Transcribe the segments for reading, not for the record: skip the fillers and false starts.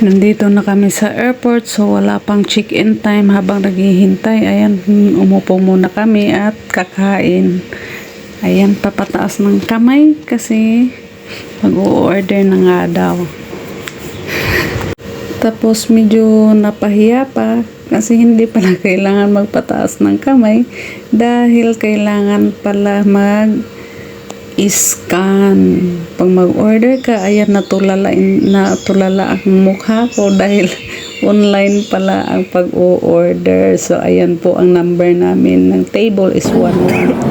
Nandito na kami sa airport, so wala pang check-in time. Habang naghihintay, ayan, umupo muna kami at kakain. Ayan, papataas ng kamay kasi mag-o-order na nga daw. Tapos medyo napahiya pa kasi hindi pala kailangan magpataas ng kamay dahil kailangan pala mag-scan. Pag mag-order ka, ayan, natulala ang mukha ko dahil online pala ang pag-o-order. So ayan po ang number namin ng table is 112.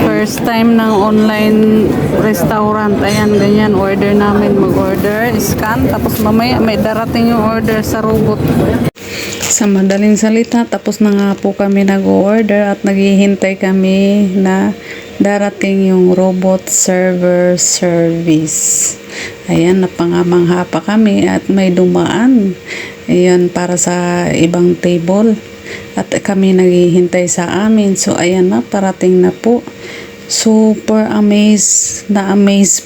First time ng online restaurant. Ayan, ganyan order namin, mag-order, scan, tapos mamaya may darating yung order sa robot. Sa madaling salita, tapos na nga po kami nag-order at naghihintay kami na darating yung robot server service. Ayan, napangamangha pa kami at may dumaan. Ayan, para sa ibang table. At kami naghihintay sa amin. So, ayan na, parating na po. Super amaze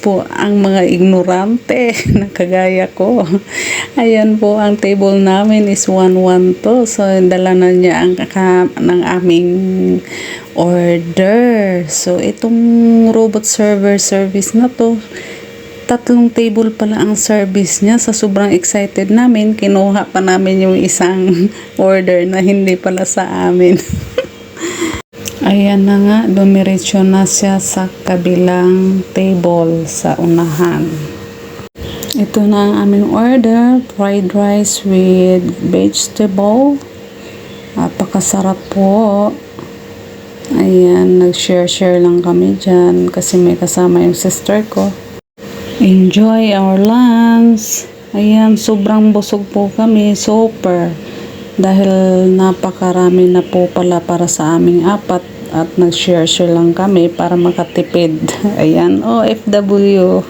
po ang mga ignorante na kagaya ko. Ayan po, ang table namin is 112. So, dala na niya ng aming order. So, itong robot server service na to, 3 table pala ang service niya. Sa sobrang excited namin, kinuha pa namin yung isang order na hindi pala sa amin. Ayan na nga, dumiretso na siya sa kabilang table sa unahan. Ito na ang aming order, fried rice with vegetable. Napakasarap po. Ayan, nag-share lang kami dyan kasi may kasama yung sister ko. Enjoy our lunch. Ayan, sobrang busog po kami, super. Dahil napakarami na po pala para sa aming 4 at nag-share lang kami para makatipid. Ayan, OFW.